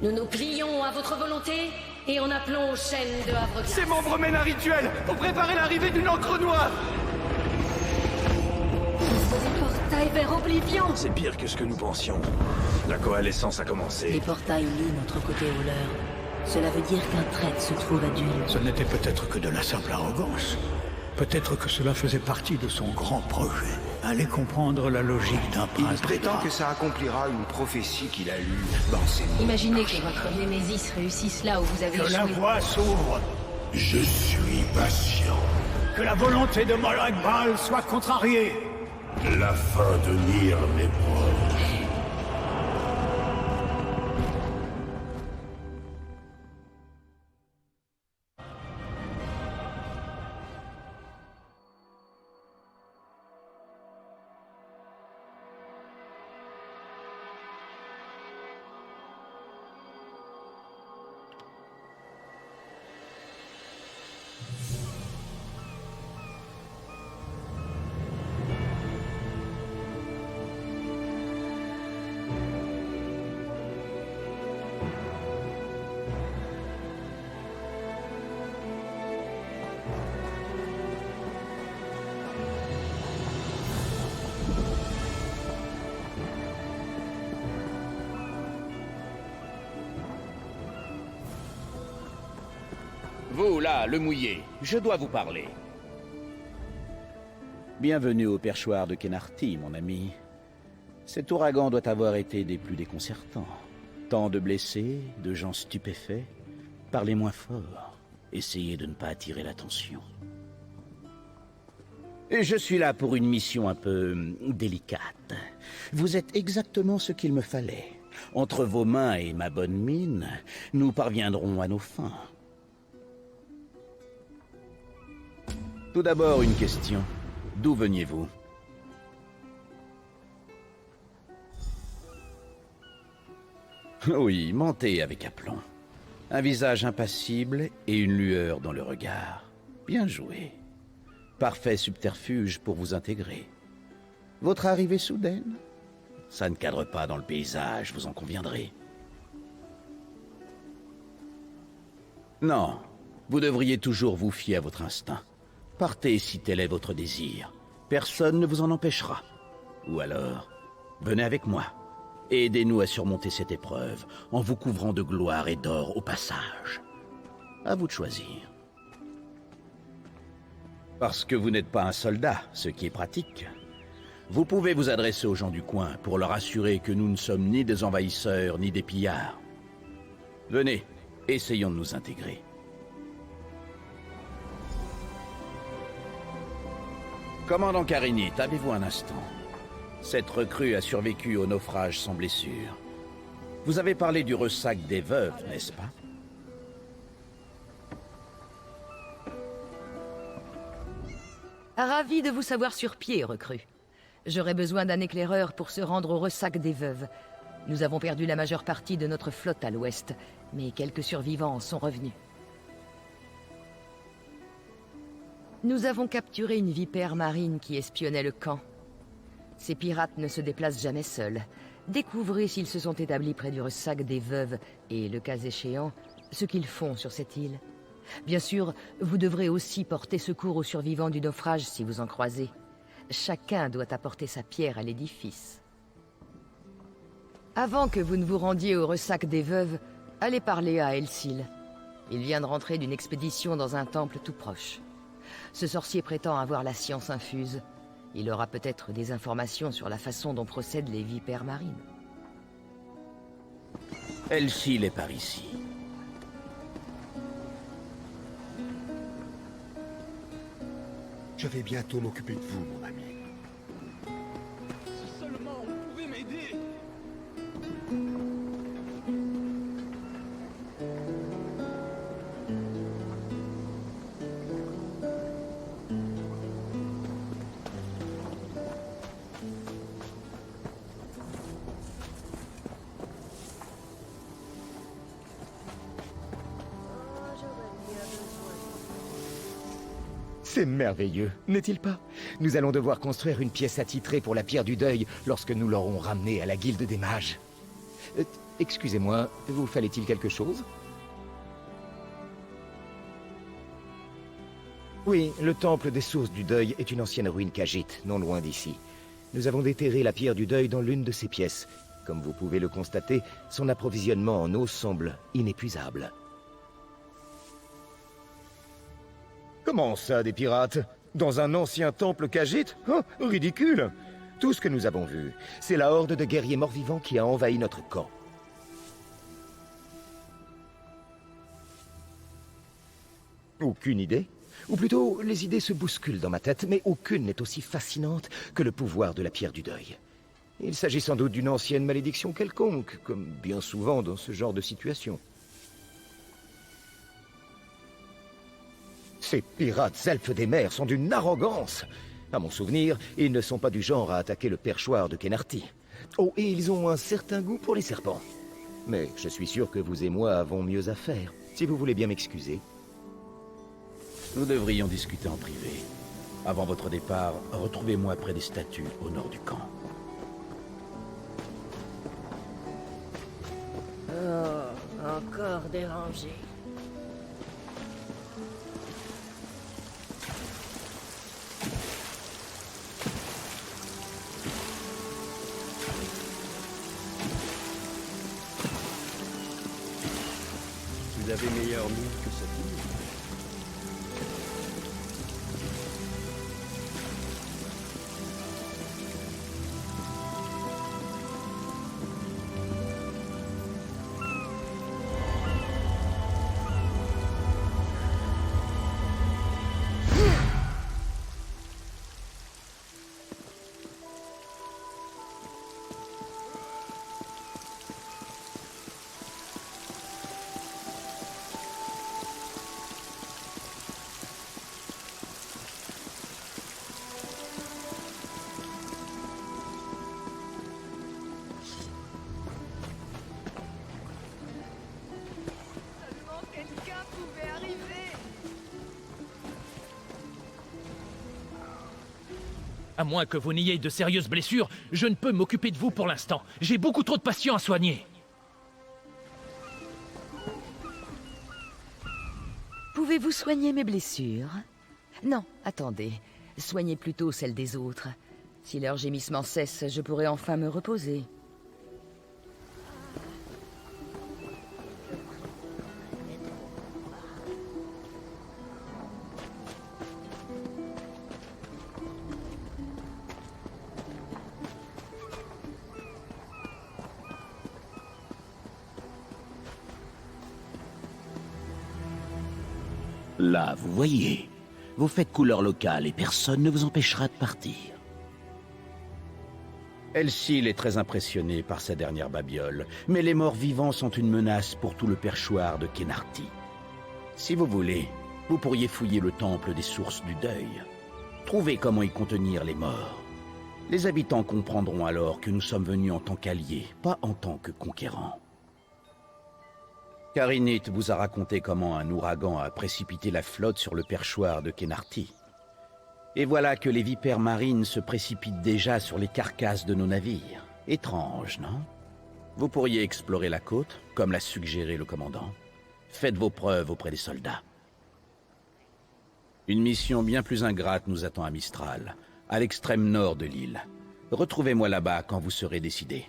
Nous nous plions à votre volonté et en appelons aux chaînes de Havre-Glace. Ces membres mènent un rituel pour préparer l'arrivée d'une encre noire. Des portails vers Oblivion. C'est pire que ce que nous pensions. La coalescence a commencé. Les portails lient notre côté au leur. Cela veut dire qu'un traître se trouve à Dune. Ce n'était peut-être que de la simple arrogance. Peut-être que cela faisait partie de son grand projet. Allez comprendre la logique d'un Il prince. prétend que ça accomplira une prophétie qu'il a lue dans ses mots. Imaginez que votre Némésis réussisse là où vous avez Que la échoué. voie s'ouvre. Je suis patient. Que la volonté de Molag Bal soit contrariée. La fin de Nier m'est proche. Vous, là, le mouillé, je dois vous parler. Bienvenue au perchoir de Khenarti, mon ami. Cet ouragan doit avoir été des plus déconcertants. Tant de blessés, de gens stupéfaits. Parlez moins fort. Essayez de ne pas attirer l'attention. Et je suis là pour une mission un peu délicate. Vous êtes exactement ce qu'il me fallait. Entre vos mains et ma bonne mine, nous parviendrons à nos fins. Tout d'abord, une question. D'où veniez-vous? Oui, mentez avec aplomb. Un visage impassible et une lueur dans le regard. Bien joué. Parfait subterfuge pour vous intégrer. Votre arrivée soudaine? Ça ne cadre pas dans le paysage, vous en conviendrez. Non, vous devriez toujours vous fier à votre instinct. Partez si tel est votre désir. Personne ne vous en empêchera. Ou alors, venez avec moi. Et aidez-nous à surmonter cette épreuve, en vous couvrant de gloire et d'or au passage. À vous de choisir. Parce que vous n'êtes pas un soldat, ce qui est pratique. Vous pouvez vous adresser aux gens du coin pour leur assurer que nous ne sommes ni des envahisseurs, ni des pillards. Venez, essayons de nous intégrer. Commandant Karinit, avez-vous un instant? Cette recrue a survécu au naufrage sans blessure. Vous avez parlé du ressac des veuves, n'est-ce pas? Ravi de vous savoir sur pied, recrue. J'aurais besoin d'un éclaireur pour se rendre au ressac des veuves. Nous avons perdu la majeure partie de notre flotte à l'ouest, mais quelques survivants sont revenus. Nous avons capturé une vipère marine qui espionnait le camp. Ces pirates ne se déplacent jamais seuls. Découvrez s'ils se sont établis près du ressac des veuves et, le cas échéant, ce qu'ils font sur cette île. Bien sûr, vous devrez aussi porter secours aux survivants du naufrage si vous en croisez. Chacun doit apporter sa pierre à l'édifice. Avant que vous ne vous rendiez au ressac des veuves, allez parler à Elsil. Il vient de rentrer d'une expédition dans un temple tout proche. Ce sorcier prétend avoir la science infuse. Il aura peut-être des informations sur la façon dont procèdent les vipères marines. Elsil est par ici. Je vais bientôt m'occuper de vous, mon ami. Si seulement vous pouvez m'aider. C'est merveilleux, n'est-il pas? Nous allons devoir construire une pièce attitrée pour la pierre du deuil lorsque nous l'aurons ramenée à la guilde des mages. Excusez-moi, vous fallait-il quelque chose? Oui, le temple des sources du deuil est une ancienne ruine Khajiit, non loin d'ici. Nous avons déterré la pierre du deuil dans l'une de ses pièces. Comme vous pouvez le constater, son approvisionnement en eau semble inépuisable. Comment ça, des pirates? Dans un ancien temple Khajiit? Oh, ridicule! Tout ce que nous avons vu, c'est la horde de guerriers morts-vivants qui a envahi notre camp. Aucune idée? Ou plutôt, les idées se bousculent dans ma tête, mais aucune n'est aussi fascinante que le pouvoir de la pierre du deuil. Il s'agit sans doute d'une ancienne malédiction quelconque, comme bien souvent dans ce genre de situation. Ces pirates elfes des mers sont d'une arrogance. À mon souvenir, ils ne sont pas du genre à attaquer le perchoir de Khenarti. Oh, et ils ont un certain goût pour les serpents. Mais je suis sûr que vous et moi avons mieux à faire, si vous voulez bien m'excuser. Nous devrions discuter en privé. Avant votre départ, retrouvez-moi près des statues au nord du camp. Oh, encore dérangé. Vous avez meilleur mine que cette île. À moins que vous n'ayez de sérieuses blessures, je ne peux m'occuper de vous pour l'instant. J'ai beaucoup trop de patients à soigner. Pouvez-vous soigner mes blessures? Non, attendez. Soignez plutôt celles des autres. Si leurs gémissements cessent, je pourrai enfin me reposer. Là, vous voyez, vous faites couleur locale et personne ne vous empêchera de partir. Elsil est très impressionné par sa dernière babiole, mais les morts vivants sont une menace pour tout le perchoir de Khenarti. Si vous voulez, vous pourriez fouiller le temple des sources du deuil. Trouvez comment y contenir les morts. Les habitants comprendront alors que nous sommes venus en tant qu'alliés, pas en tant que conquérants. Karinit vous a raconté comment un ouragan a précipité la flotte sur le perchoir de Khenarti. Et voilà que les vipères marines se précipitent déjà sur les carcasses de nos navires. Étrange, non? Vous pourriez explorer la côte, comme l'a suggéré le commandant. Faites vos preuves auprès des soldats. Une mission bien plus ingrate nous attend à Mistral, à l'extrême nord de l'île. Retrouvez-moi là-bas quand vous serez décidé.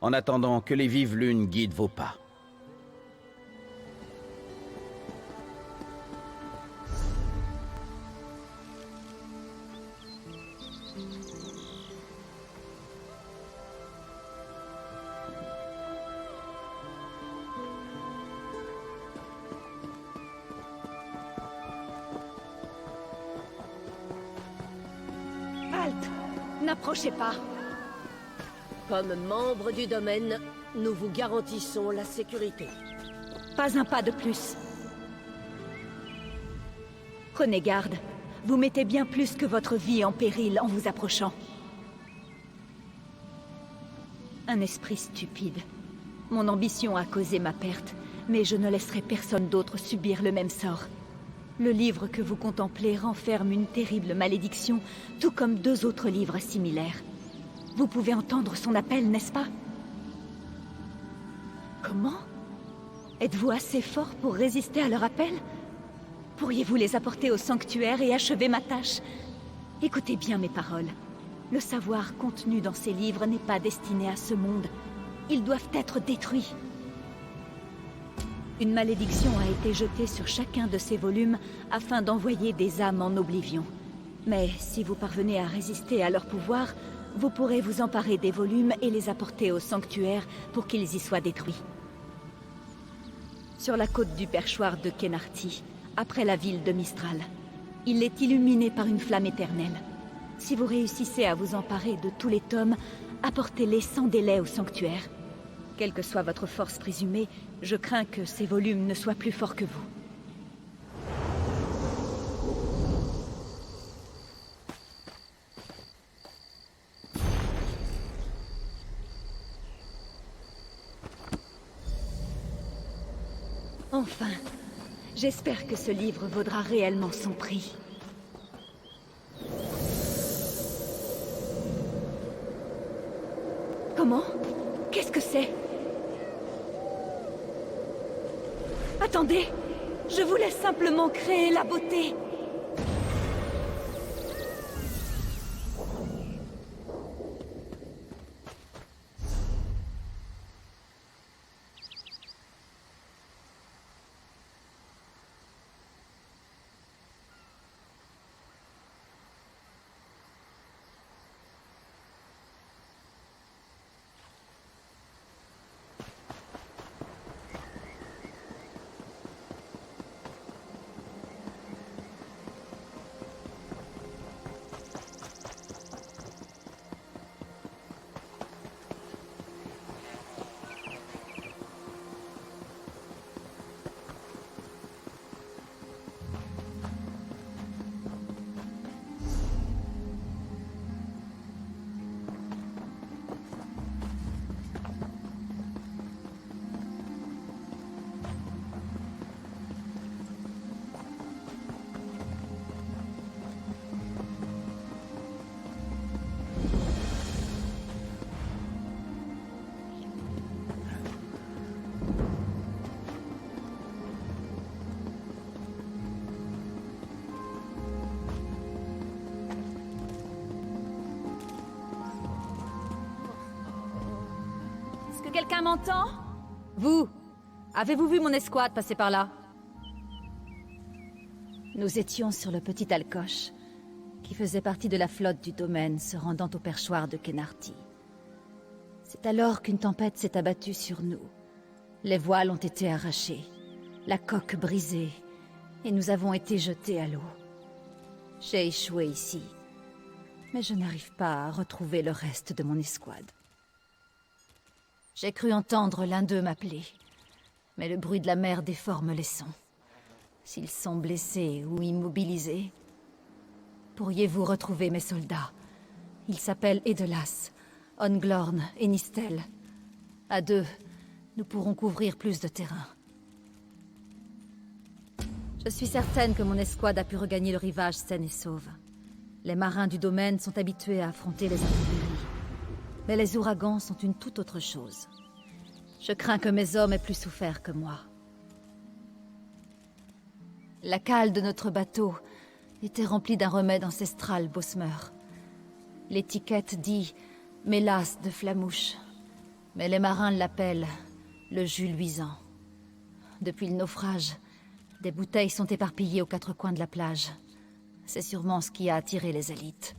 En attendant, que les vives lunes guident vos pas. N'approchez pas. Comme membre du domaine, nous vous garantissons la sécurité. Pas un pas de plus. Prenez garde. Vous mettez bien plus que votre vie en péril en vous approchant. Un esprit stupide. Mon ambition a causé ma perte, mais je ne laisserai personne d'autre subir le même sort. Le livre que vous contemplez renferme une terrible malédiction, tout comme 2 autres livres similaires. Vous pouvez entendre son appel, n'est-ce pas? Comment? Êtes-vous assez fort pour résister à leur appel? Pourriez-vous les apporter au sanctuaire et achever ma tâche? Écoutez bien mes paroles. Le savoir contenu dans ces livres n'est pas destiné à ce monde. Ils doivent être détruits. Une malédiction a été jetée sur chacun de ces volumes afin d'envoyer des âmes en oblivion. Mais si vous parvenez à résister à leur pouvoir, vous pourrez vous emparer des volumes et les apporter au sanctuaire pour qu'ils y soient détruits. Sur la côte du perchoir de Khenarti, après la ville de Mistral, il est illuminé par une flamme éternelle. Si vous réussissez à vous emparer de tous les tomes, apportez-les sans délai au sanctuaire. Quelle que soit votre force présumée, je crains que ces volumes ne soient plus forts que vous. Enfin, j'espère que ce livre vaudra réellement son prix. Comment? Qu'est-ce que c'est? Attendez! Je voulais simplement créer la beauté! Quelqu'un m'entend? Vous, avez-vous vu mon escouade passer par là? Nous étions sur le petit Alcoche, qui faisait partie de la flotte du domaine se rendant au perchoir de Khenarti. C'est alors qu'une tempête s'est abattue sur nous. Les voiles ont été arrachées, la coque brisée, et nous avons été jetés à l'eau. J'ai échoué ici, mais je n'arrive pas à retrouver le reste de mon escouade. J'ai cru entendre l'un d'eux m'appeler, mais le bruit de la mer déforme les sons. S'ils sont blessés ou immobilisés, pourriez-vous retrouver mes soldats? Ils s'appellent Edelas, Onglorn et Nistel. À deux, nous pourrons couvrir plus de terrain. Je suis certaine que mon escouade a pu regagner le rivage saine et sauve. Les marins du domaine sont habitués à affronter les intempéries. Mais les ouragans sont une toute autre chose. Je crains que mes hommes aient plus souffert que moi. La cale de notre bateau était remplie d'un remède ancestral Bosmer. L'étiquette dit « mélasse de flamouche », mais les marins l'appellent le jus luisant. Depuis le naufrage, des bouteilles sont éparpillées aux quatre coins de la plage. C'est sûrement ce qui a attiré les élites.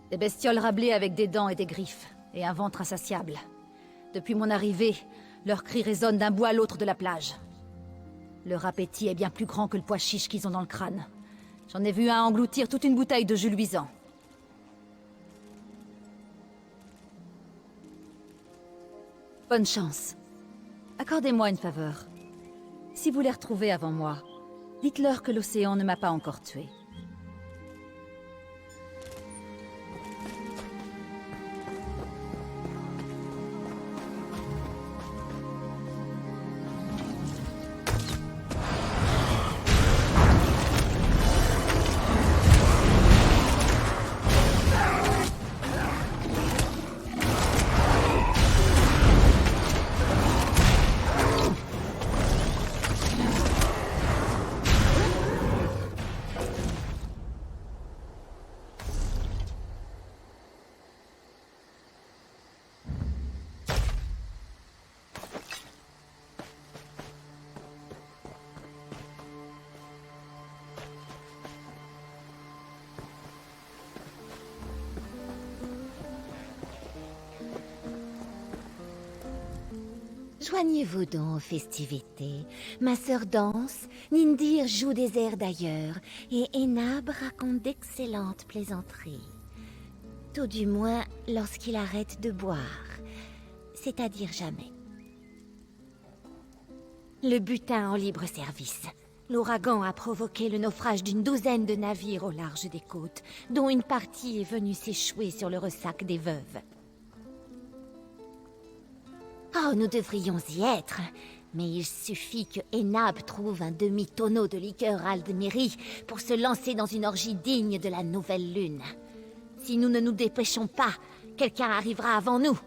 Des bestioles rablées avec des dents et des griffes, et un ventre insatiable. Depuis mon arrivée, leurs cris résonnent d'un bout à l'autre de la plage. Leur appétit est bien plus grand que le pois chiche qu'ils ont dans le crâne. J'en ai vu un engloutir toute une bouteille de jus luisant. Bonne chance. Accordez-moi une faveur. Si vous les retrouvez avant moi, dites-leur que l'océan ne m'a pas encore tué. Joignez-vous donc aux festivités. Ma sœur danse, Nindir joue des airs d'ailleurs, et Enab raconte d'excellentes plaisanteries. Tout du moins lorsqu'il arrête de boire, c'est-à-dire jamais. Le butin en libre service. L'ouragan a provoqué le naufrage d'une douzaine de navires au large des côtes, dont une partie est venue s'échouer sur le ressac des veuves. Oh, nous devrions y être, mais il suffit que Enab trouve un demi-tonneau de liqueur Aldmeri pour se lancer dans une orgie digne de la nouvelle lune. Si nous ne nous dépêchons pas, quelqu'un arrivera avant nous.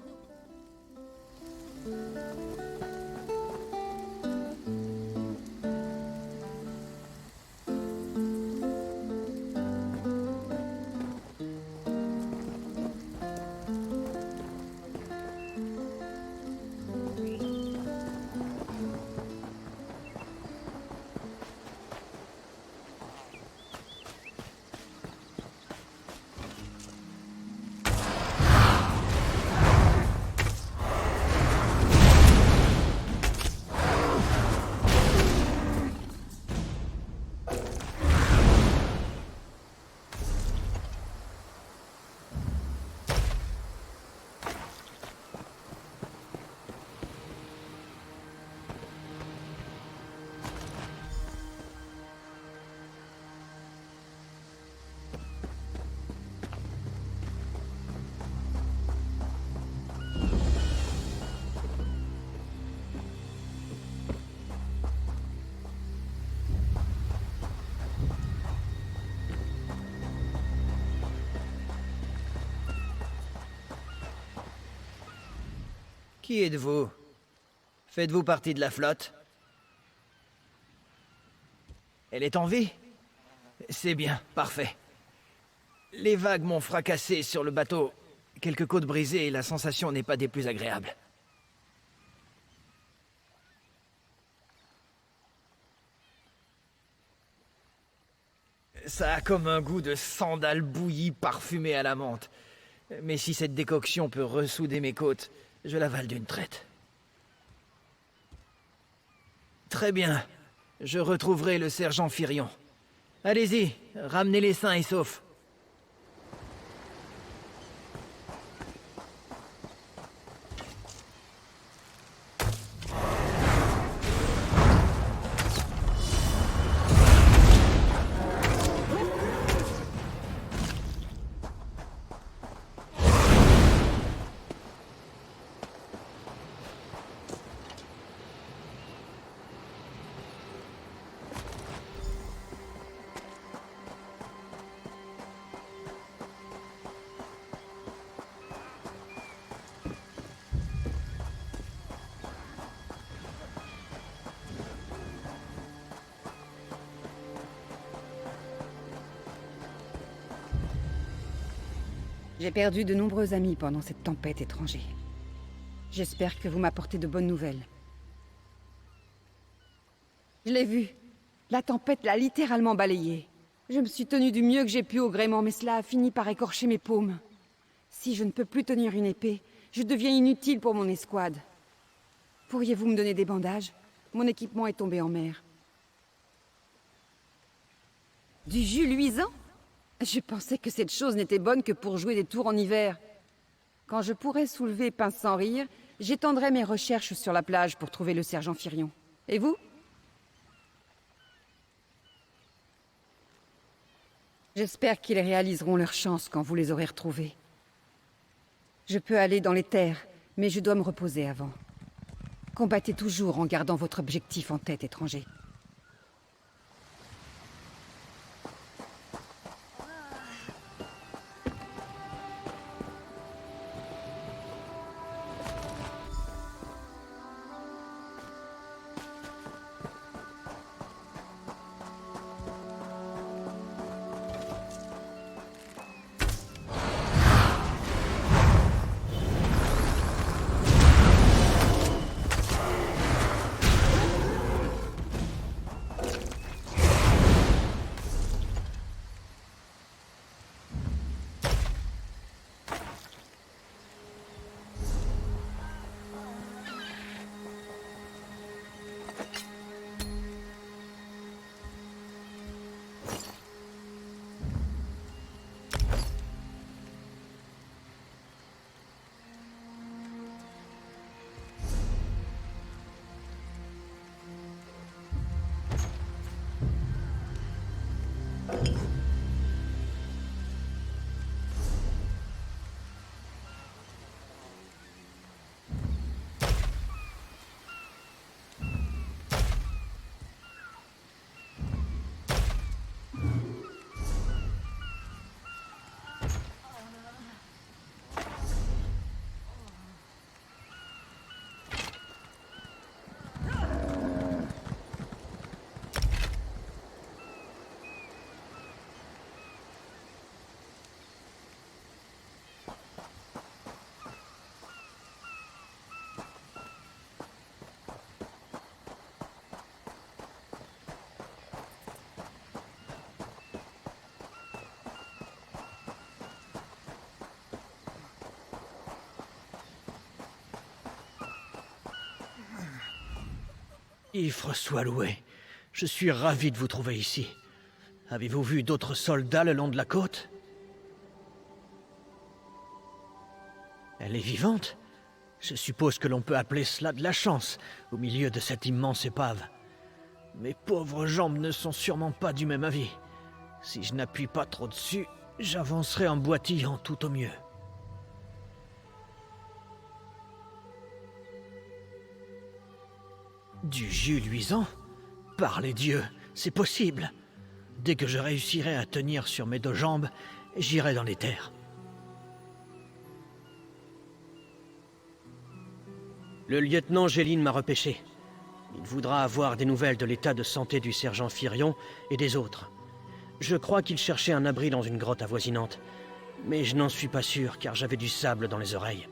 Qui êtes-vous? Faites-vous partie de la flotte? Elle est en vie? C'est bien, parfait. Les vagues m'ont fracassé sur le bateau. Quelques côtes brisées et la sensation n'est pas des plus agréables. Ça a comme un goût de sandales bouillies parfumées à la menthe. Mais si cette décoction peut ressouder mes côtes, je l'avale d'une traite. Très bien. Je retrouverai le sergent Firion. Allez-y, ramenez-les sains et saufs. J'ai perdu de nombreux amis pendant cette tempête étrangère. J'espère que vous m'apportez de bonnes nouvelles. Je l'ai vu. La tempête l'a littéralement balayé. Je me suis tenue du mieux que j'ai pu au gréement, mais cela a fini par écorcher mes paumes. Si je ne peux plus tenir une épée, je deviens inutile pour mon escouade. Pourriez-vous me donner des bandages? Mon équipement est tombé en mer. Du jus luisant? Je pensais que cette chose n'était bonne que pour jouer des tours en hiver. Quand je pourrais soulever Pince sans rire, j'étendrai mes recherches sur la plage pour trouver le sergent Firion. Et vous? J'espère qu'ils réaliseront leur chance quand vous les aurez retrouvés. Je peux aller dans les terres, mais je dois me reposer avant. Combattez toujours en gardant votre objectif en tête, étranger. Ifre soit loué. Je suis ravi de vous trouver ici. Avez-vous vu d'autres soldats le long de la côte? Elle est vivante? Je suppose que l'on peut appeler cela de la chance, au milieu de cette immense épave. Mes pauvres jambes ne sont sûrement pas du même avis. Si je n'appuie pas trop dessus, j'avancerai en boitillant tout au mieux. Du jus luisant? Par les dieux, c'est possible. Dès que je réussirai à tenir sur mes 2 jambes, j'irai dans les terres. Le lieutenant Géline m'a repêché. Il voudra avoir des nouvelles de l'état de santé du sergent Firion et des autres. Je crois qu'il cherchait un abri dans une grotte avoisinante, mais je n'en suis pas sûr car j'avais du sable dans les oreilles.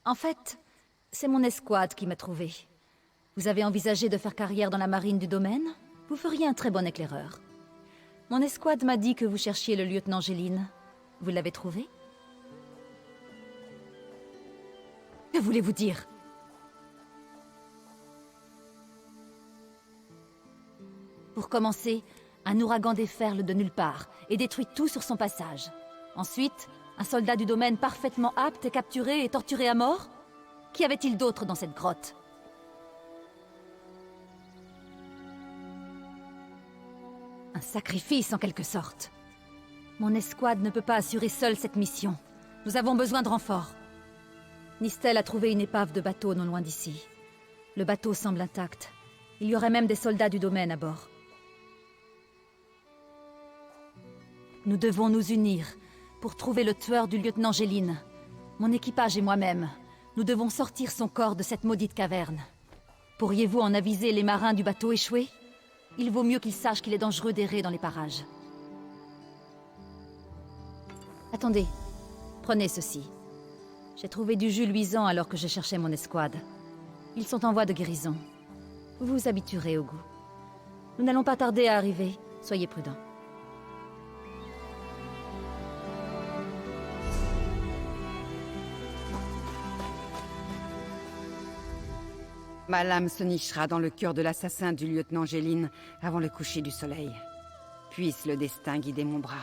En fait, c'est mon escouade qui m'a trouvé. Vous avez envisagé de faire carrière dans la marine du domaine? Vous feriez un très bon éclaireur. Mon escouade m'a dit que vous cherchiez le lieutenant Géline. Vous l'avez trouvé? Que voulez-vous dire? Pour commencer, un ouragan déferle de nulle part et détruit tout sur son passage. Ensuite, un soldat du domaine parfaitement apte est capturé et torturé à mort? Qu'y avait-il d'autre dans cette grotte? Un sacrifice en quelque sorte. Mon escouade ne peut pas assurer seule cette mission. Nous avons besoin de renforts. Nistel a trouvé une épave de bateau non loin d'ici. Le bateau semble intact. Il y aurait même des soldats du domaine à bord. Nous devons nous unir pour trouver le tueur du lieutenant Géline. Mon équipage et moi-même, nous devons sortir son corps de cette maudite caverne. Pourriez-vous en aviser les marins du bateau échoué? Il vaut mieux qu'ils sachent qu'il est dangereux d'errer dans les parages. Attendez, prenez ceci. J'ai trouvé du jus luisant alors que je cherchais mon escouade. Ils sont en voie de guérison. Vous vous habituerez au goût. Nous n'allons pas tarder à arriver, soyez prudents. Ma lame se nichera dans le cœur de l'assassin du lieutenant Géline avant le coucher du soleil. Puisse le destin guider mon bras.